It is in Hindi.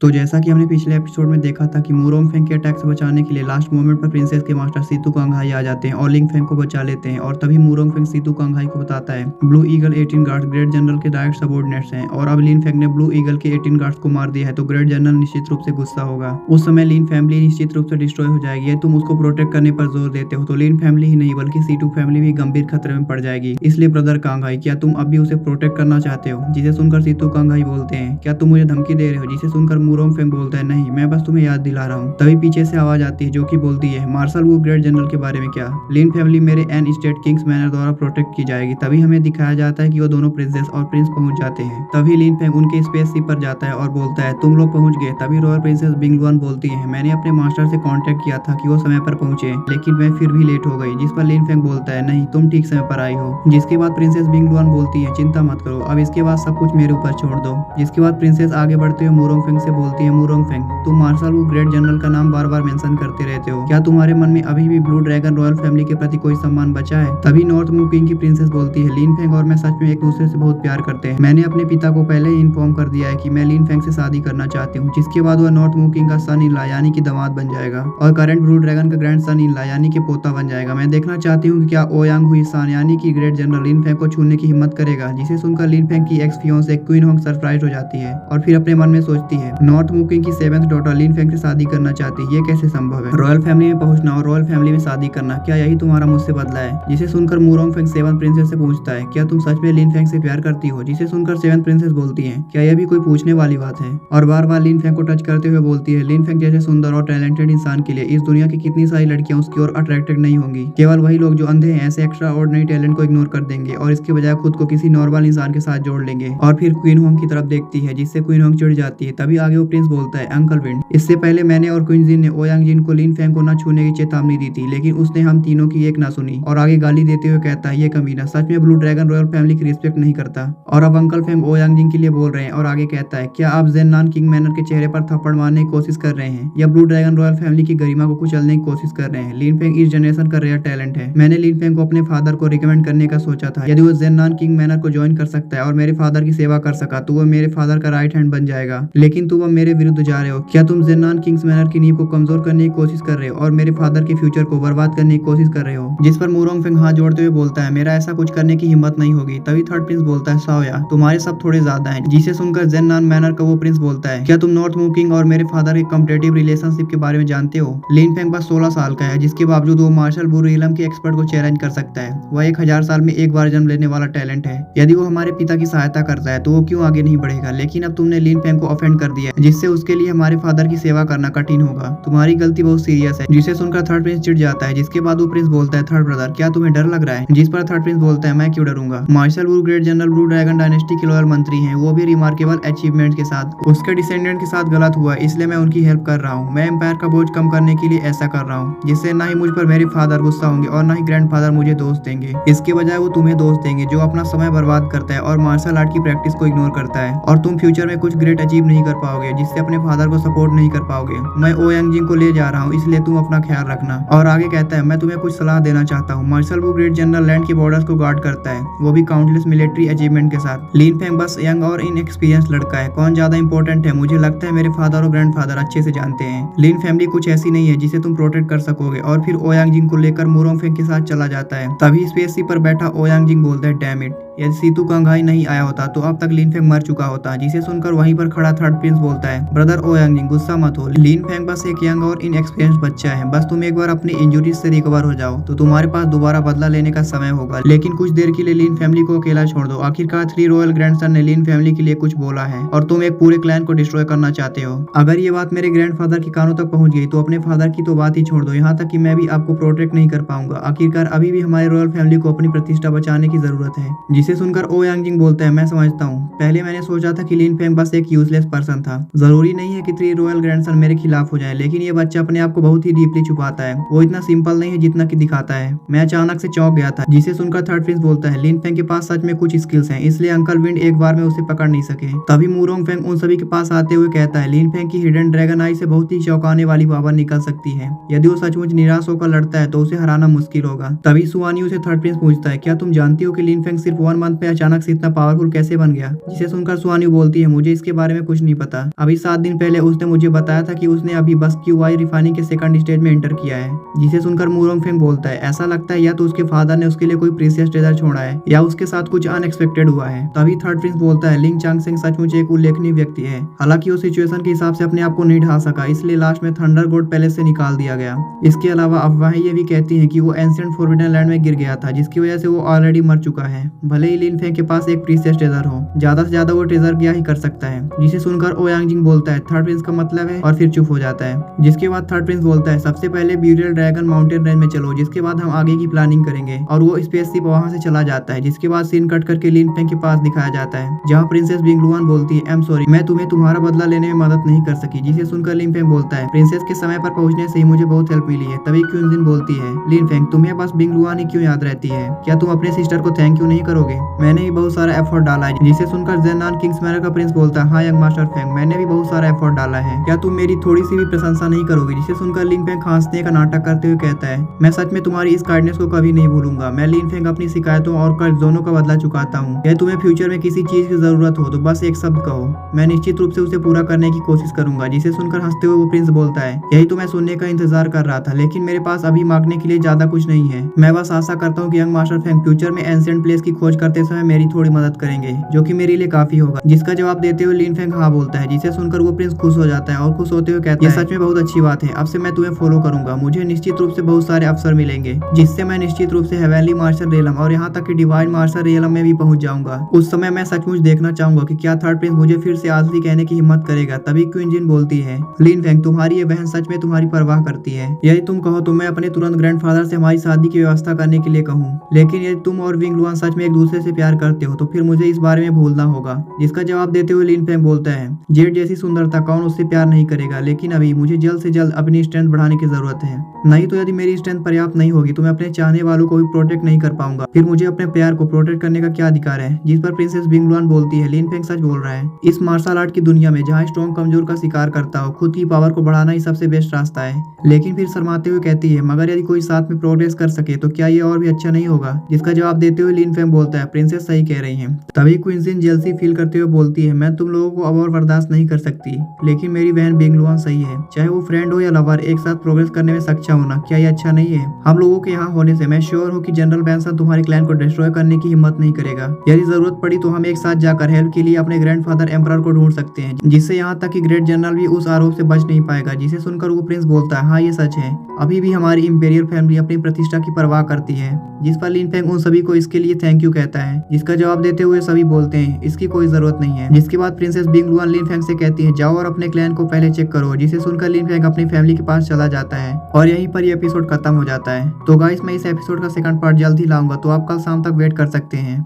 तो जैसा कि हमने पिछले एपिसोड में देखा था कि मूरोंग फेंग के अटैक से बचाने के लिए लास्ट मोमेंट पर प्रिंसेस के मास्टर सीतू कांगहाई आ जाते हैं और लिंग फेंग को बचा लेते हैं। और तभी मूरोंग फेंग सीतू कांगहाई को बताता है blue eagle 18 guards great general के डायरेक्ट सबॉर्डिनेट्स हैं और अब लिन फेंग ने ब्लू ईगल के 18 गार्ड्स को मार दिया है तो ग्रेट जनरल निश्चित रूप से गुस्सा होगा। उस समय लिन फैमिली निश्चित रूप से डिस्ट्रॉय हो जाएगी। तुम उसको प्रोटेक्ट करने पर जोर देते हो तो लिन फैमिली ही नहीं बल्कि सीटू फैमिली भी गंभीर खतरे में पड़ जाएगी। इसलिए ब्रदर कांगहाई, क्या तुम अब भी उसे प्रोटेक्ट करना चाहते हो? जिसे सुनकर सीतू कांगहाई बोलते हैं, क्या तुम मुझे धमकी दे रहे हो? जिसे सुनकर मूरोंग फेंग बोलता है, नहीं, मैं बस तुम्हें याद दिला रहा हूँ। तभी पीछे से आवाज आती है जो कि बोलती है, मार्शल वू ग्रेट जनरल के बारे में क्या? लिन फैमिली मेरे एन स्टेट किंग्स मैनर द्वारा प्रोटेक्ट की जाएगी। तभी हमें दिखाया जाता है कि वो दोनों प्रिंसेस और प्रिंस पहुंच जाते हैं। तभी लिन फेंग उनके स्पेसशिप पर जाता है और बोलता है, तुम लोग पहुंच गए। तभी रॉयल प्रिंसेस बिंगलुआन बोलती है, मैंने अपने मास्टर से कांटेक्ट किया था कि वो समय पर पहुंचे, लेकिन मैं फिर भी लेट हो गई। जिस पर लिन फेंग बोलता है, नहीं, तुम ठीक समय पर आई हो। जिसके बाद प्रिंसेस बिंगलुआन बोलती है, चिंता मत करो, अब इसके बाद सब कुछ मेरे ऊपर छोड़ दो। जिसके बाद प्रिंसेस आगे बढ़ते हुए मूरोंग फेंग से बोलती है, मूरोंग फेंग, तुम मार्शल वू ग्रेट जनरल का नाम बार बार मेंशन करते रहते हो, क्या तुम्हारे मन में अभी भी ब्लू ड्रैगन रॉयल फैमिली के प्रति कोई सम्मान बचा है? तभी नॉर्थ मूव किंग की प्रिंसेस बोलती है, लिन फेंग और मैं सच में एक दूसरे से बहुत प्यार करते हैं। मैंने अपने पिता को पहले ही इन्फॉर्म कर दिया है कि मैं लिन फेंग से शादी करना चाहती हूँ। जिसके बाद वह नॉर्थ मूव किंग का सन इन लॉ यानी कि दामाद बन जाएगा और करंट ब्लू ड्रैगन का ग्रैंड सन इन लॉ यानी कि पोता बन जाएगा। मैं देखना चाहती हूँ कि क्या ओयांग हुई सान यानी कि ग्रेट जनरल लिन फेंग को छूने की हिम्मत करेगा। जिसे सुनकर लिन फेंग की एक्स फियोंसे क्वीन होंग सरप्राइज हो जाती है और फिर अपने मन में सोचती है, नॉर्थ मूव किंग की 7th डॉटर लिन फेंग से शादी करना चाहती है, ये कैसे संभव है? रॉयल फैमिली में पहुंचना और रॉयल फैमिली में शादी करना, क्या यही तुम्हारा मुझसे बदला है? जिसे सुनकर मूरोंग फेंग 7th प्रिंसेस से पूछता है, क्या तुम सच में लिन फेंग से प्यार करती हो? जिसे सुनकर 7th प्रिंसेस बोलती है, क्या यह भी कोई पूछने वाली बात है? और बार बार लिन फेंग को टच करते हुए बोलती है, लिन फेंग जैसे सुंदर और टैलेंटेड इंसान के लिए इस दुनिया की कितनी सारी लड़कियां उसकी ओर अट्रैक्टेड नहीं होंगी। केवल वही लोग जो अंधे हैं ऐसे एक्स्ट्रा ऑर्डिनरी टैलेंट को इग्नोर कर देंगे और इसके बजाय खुद को किसी नॉर्मल इंसान के साथ जोड़ लेंगे। और फिर क्वीन होंग की तरफ देखती है जिससे क्वीन होंग चिढ़ जाती है। तभी आगे वो प्रिंस बोलता है, अंकल विंड, इससे पहले मैंने और क्वीन जिन ने ओयांग जिन को लिन फेंग को न छूने की चेतावनी दी थी, लेकिन उसने हम तीनों की एक ना सुनी और आगे गाली देते हुए कहता है, ये कमीना सच में ब्लू ड्रैगन रॉयल फैमिली की रिस्पेक्ट नहीं करता। और अब अंकल फेंग ओयांग जिन के लिए बोल रहे हैं और आगे कहता है, क्या आप जेन्नान किंग मैनर के चेहरे पर थप्पड़ मारने की कोशिश कर रहे हैं या ब्लू ड्रैगन रॉयल फैमिली की गरिमा को कुचलने की कोशिश कर रहे हैं? लिन फेंग इस जनरेशन का रेयर टैलेंट है। मैंने लिन फेंग को अपने फादर को रिकमेंड करने का सोचा था। यदि वो जेन्नान किंग मैनर को ज्वाइन कर सकता है और मेरे फादर की सेवा कर सका तो वो मेरे फादर का राइट हैंड बन जाएगा, लेकिन तुम अब मेरे विरुद्ध जा रहे हो। क्या तुम जेन्नान किंग्स मैनर की नींव को कमजोर करने की कोशिश कर रहे हो और मेरे फादर के फ्यूचर को बर्बाद करने की कोशिश कर रहे हो? जिस पर मूरोंग फेंग हाथ जोड़ते हुए बोलता है, मेरा ऐसा कुछ करने की हिम्मत नहीं होगी। तभी थर्ड प्रिंस बोलता है, साओया, तुम्हारे सब थोड़े ज्यादा हैं। जिसे सुनकर जेन्नान मैनर का वो प्रिंस बोलता है, क्या तुम नॉर्थ मूव किंग और मेरे फादर के कॉम्पिटिटिव रिलेशनशिप के बारे में जानते हो? लिन फेंग बस 16 साल का है, जिसके बावजूद वो मार्शल ब्लू रिलम के एक्सपर्ट को चैलेंज कर सकता है। वह 1000 साल में एक बार जन्म लेने वाला टैलेंट है। यदि वो हमारे पिता की सहायता करता है तो वो क्यों आगे नहीं बढ़ेगा? लेकिन अब तुमने लिन फेंग को ऑफेंड कर दिया, जिससे उसके लिए हमारे फादर की सेवा करना कठिन होगा। तुम्हारी गलती बहुत सीरियस है। जिसे सुनकर थर्ड प्रिंस चिढ़ जाता है। जिसके बाद वो प्रिंस बोलता है, थर्ड ब्रदर, क्या तुम्हें डर लग रहा है? जिस पर थर्ड प्रिंस बोलता है, मैं क्यों डरूंगा? Marshal Wu great general blue dragon dynasty के लॉयल मंत्री हैं, वो भी रिमार्केबल अचीवमेंट के साथ। उसके डिसेंडेंट के साथ गलत हुआ, इसलिए मैं उनकी हेल्प कर रहा हूँ। मैं एम्पायर का बोझ कम करने के लिए ऐसा कर रहा हूँ, जिससे ना ही मुझ पर मेरे फादर गुस्सा होंगे और ना ही ग्रैंडफादर मुझे दोष देंगे। इसके बजाय वो तुम्हें दोष देंगे जो अपना समय बर्बाद करता है और मार्शल आर्ट की प्रैक्टिस को इग्नोर करता है। और तुम फ्यूचर में कुछ ग्रेट अचीव नहीं कर पाओगे, जिससे अपने फादर को सपोर्ट नहीं कर पाओगे। मैं ओयांग जिन को ले जा रहा हूँ, इसलिए तुम अपना ख्याल रखना। और आगे कहता है, मैं तुम्हें कुछ सलाह देना चाहता हूँ। Martial Wu great general land के बॉर्डर्स को गार्ड करता है, वो भी काउंटलेस मिलिट्री अचीवमेंट के साथ। लिन फेंग बस यंग और इनएक्सपीरियंस लड़का है। कौन ज्यादा इंपॉर्टेंट है, मुझे लगता है मेरे फादर और ग्रैंडफादर अच्छे से जानते हैं। लिन फैमिली कुछ ऐसी नहीं है जिसे तुम प्रोटेक्ट कर सकोगे। और फिर ओयांग जिन को लेकर मूरोंग फेंग के साथ चला जाता है। तभी स्पेसशिप पर बैठा ओयांग जिन बोलता है, डैम इट, यदि सीतू कांगहाई नहीं आया होता तो अब तक लिन फेंग मर चुका होता। जिसे सुनकर वहीं पर खड़ा थर्ड प्रिंस बोलता है, ब्रदर ओयांग जिन, गुस्सा मत हो। लिन फेंग बस एक यंग और इनएक्सपीरियंस बच्चा है। बस तुम एक बार अपनी इंजुरीज से रिकवर हो जाओ तो तुम्हारे पास दोबारा बदला लेने का समय होगा। लेकिन कुछ देर के लिए लिन फैमिली को अकेला छोड़ दो। आखिरकार 3 रॉयल ग्रैंडसन ने लिन फैमिली के लिए कुछ बोला है और तुम एक पूरे क्लैन को डिस्ट्रॉय करना चाहते हो। अगर ये बात मेरे ग्रैंडफादर के कानों तक पहुंच गई तो अपने फादर की तो बात ही छोड़ दो, यहाँ तक कि मैं भी आपको प्रोटेक्ट नहीं कर पाऊंगा। आखिरकार अभी भी हमारे रॉयल फैमिली को अपनी प्रतिष्ठा बचाने की जरूरत है। जिसे सुनकर ओयांग जिन बोलता है, मैं समझता हूँ, पहले मैंने सोचा था कि लिन फेंग बस एक यूजलेस पर्सन था। जरूरी नहीं है कि 3 रॉयल ग्रैंडसन मेरे खिलाफ हो जाए, लेकिन ये बच्चा अपने आप को बहुत ही डीपली छुपाता है। वो इतना सिंपल नहीं है जितना कि दिखाता है। मैं अचानक से चौंक गया था। जिसे सुनकर थर्ड प्रिंस बोलता है, लिन फेंग के पास सच में कुछ स्किल्स हैं, इसलिए अंकल विंड एक बार में उसे पकड़ नहीं सके। तभी मूरोंग फेंग उन सभी के पास आते हुए कहता है, लिन फेंग की हिडन ड्रैगन आई से बहुत ही चौंकाने वाली पावर निकल सकती है। यदि वो सचमुच निराश होकर लड़ता है तो उसे हराना मुश्किल होगा। तभी सुआनियो से थर्ड प्रिंस पूछता है, क्या तुम जानती हो कि लिन फेंग सिर्फ 1 मंथ में अचानक से इतना पावरफुल कैसे बन गया? जिसे सुनकर सुआनियो बोलती है, मुझे इसके बारे में कुछ नहीं पता। था। अभी 7 दिन पहले उसने मुझे बताया था कि उसने अभी बस QI रिफाइनिंग के सेकंड स्टेज में एंटर किया है। जिसे सुनकर मुरोंगफेंग बोलता है, ऐसा लगता है या तो उसके फादर ने उसके लिए कोई प्रीशियस ट्रेजर छोड़ा है या उसके साथ कुछ अनएक्सपेक्टेड हुआ है। तभी थर्ड प्रिंस बोलता है, लिंग चांगसेंग सचमुच एक उल्लेखनीय व्यक्ति है। हालांकि वो सिचुएशन के हिसाब से अपने आप को नहीं ढा सका, इसलिए लास्ट में थंडर गॉड पैलेस से निकाल दिया गया। इसके अलावा अफवाहें ये भी कहती हैं कि वो एंशिएंट फॉरबिडन लैंड में गिर गया था, जिसकी वजह से वो ऑलरेडी मर चुका है। भले ही लिन फेंग के पास एक प्रीशियस ट्रेजर हो, ज्यादा से ज्यादा वो ट्रेजर क्या ही कर सकता है। जिसे सुनकर ओयांगजिंग बोलता है, थर्ड प्रिंस का मतलब है, और फिर चुप हो जाता है। जिसके बाद थर्ड प्रिंस बोलता है, सबसे पहले ब्यूरियल ड्रैगन माउंटेन रेंज में चलो, जिसके बाद हम आगे की प्लानिंग करेंगे। और वो स्पेसशिप वहां से चला जाता है। जिसके बाद सीन कट करके लिन फेंग के पास दिखाया जाता है, जहाँ प्रिंसेस बिंगलुआन बोलती है, आई एम सॉरी, मैं तुम्हें तुम्हारा बदला लेने में मदद नहीं कर सकी। जिसे सुनकर लिन फेंग बोलता है, प्रिंसेस के समय पर पहुंचने से ही मुझे बहुत हेल्प मिली है। तभी क्यूनजिन बोलती है, लिन फेंग तुम्हें बस बिंगलुआन ही क्यों याद रहती है, क्या तुम अपने सिस्टर को थैंक यू नहीं करोगे? मैंने भी बहुत सारा एफर्ट डाला है। जिसे सुनकर जेनान किंग्समैनर का प्रिंस बोलता है, हाँ यंग मास्टर फेंग, मैंने भी बहुत सारा एफर्ट डाला है, क्या तुम मेरी थोड़ी सी भी प्रशंसा नहीं करोगे? जिसे सुनकर लिन फेंग हंसने का नाटक करते हुए कहता है, मैं सच में तुम्हारी इस काइंडनेस को कभी नहीं भूलूंगा। मैं लिन फेंग अपनी शिकायतों और कर्ज दोनों का बदला चुकाता हूँ। यदि तुम्हें फ्यूचर में किसी चीज की जरूरत हो तो बस एक शब्द कहो, मैं निश्चित रूप से उसे पूरा करने की कोशिश करूंगा। जिसे सुनकर हंसते हुए वो प्रिंस बोलता है, यही तो मैं सुनने का इंतजार कर रहा था, लेकिन मेरे पास अभी मांगने के लिए ज्यादा कुछ नहीं है। मैं बस आशा करता हूँ कि यंग मास्टर फेंग फ्यूचर में एंशिएंट प्लेस की खोज करते समय मेरी थोड़ी मदद करेंगे, जो कि मेरे लिए काफी होगा। जिसका जवाब देते हुए लिन फेंग हाँ बोलता है। जिसे सुनकर वो प्रिंस खुश हो जाता है और खुश होते हुए कहता है, ये सच में बहुत अच्छी बात है, अब से मैं तुम्हें फॉलो करूंगा। मुझे निश्चित रूप से बहुत सारे अवसर मिलेंगे, जिससे मैं निश्चित रूप से हेवनली मार्शल रियलम और यहाँ तक कि डिवाइन मार्शल रियलम में भी पहुंच जाऊंगा। उस समय मैं सचमुच देखना चाहूंगा कि क्या थर्ड प्रिंस मुझे फिर से आजली कहने की हिम्मत करेगा। तभी क्वीनजिन बोलती है, लिन फेंग तुम्हारी ये बहन सच में तुम्हारी परवाह करती है। यदि तुम कहो तो मैं अपने तुरंत ग्रैंडफादर से हमारी शादी की व्यवस्था करने के लिए कहूँ, लेकिन यदि तुम और विंगलुआन सच में एक दूसरे से प्यार करते हो तो फिर मुझे इस बारे में भूलना होगा। जिसका जवाब देते हुए लिन फेंग बोलता है, जेड जैसी सुंदरता कौन उससे प्यार नहीं करेगा, लेकिन अभी मुझे जल्द से जल्द अपनी स्ट्रेंथ बढ़ाने की जरूरत है। नहीं तो यदि मेरी स्ट्रेंथ पर्याप्त नहीं होगी तो मैं अपने चाहने वालों को भी प्रोटेक्ट नहीं कर पाऊंगा। फिर मुझे अपने प्यार को प्रोटेक्ट करने का क्या अधिकार है? जिस पर प्रिंसेस बिंगलुआन बोलती है, लिन फेंग सच बोल रहा है। इस मार्शल आर्ट की दुनिया में जहाँ स्ट्रॉन्ग कमजोर का शिकार करता हो, खुद की पावर को बढ़ाना ही सबसे बेस्ट रास्ता है। लेकिन फिर शर्माते हुए कहती है, मगर यदि कोई साथ में प्रोग्रेस कर सके तो क्या ये और भी अच्छा नहीं होगा? जिसका जवाब देते हुए लिन फेंग बोलता है, प्रिंसेस सही कह रही है। तभी क्वींजिन जेलसी फील करते हुए बोलती है, मैं तुम लोगों को अब और बर्दाश्त नहीं कर सकती, लेकिन मेरी बहन बिंगलुआन सही है। चाहे वो फ्रेंड हो या लवर, एक साथ प्रोग्रेस करने में सक्षम होना क्या ये अच्छा नहीं है? हम लोगों के यहाँ होने से मैं श्योर हूँ कि जनरल बैंसन तुम्हारे क्लैन को डिस्ट्रॉय करने की हिम्मत नहीं करेगा। यदि जरूरत पड़ी तो हम एक साथ जाकर हेल्प के लिए अपने ग्रैंडफादर एम्परर को ढूंढ सकते हैं, जिससे यहाँ तक कि ग्रेट जनरल भी उस आरोप से बच नहीं पाएगा। जिसे सुनकर वो प्रिंस बोलता है, हाँ ये सच है, अभी भी हमारी इंपीरियल फैमिली अपनी प्रतिष्ठा की परवाह करती है। जिस पर लिन फेंग उन सभी को इसके लिए थैंक यू कहता है। जिसका जवाब देते हुए सभी बोलते हैं, इसकी कोई जरूरत नहीं है। जिसके बाद प्रिंसेस बिंगलुआन लिन फेंग से कहती है, जाओ और अपने क्लैन को पहले चेक करो। जिसे सुनकर लिन फेंग अपनी फैमिली के पास चला जाता है और यहीं पर ये एपिसोड खत्म हो जाता है। तो गाइस मैं इस एपिसोड का सेकंड पार्ट जल्द ही लाऊंगा, तो आप कल शाम तक वेट कर सकते हैं।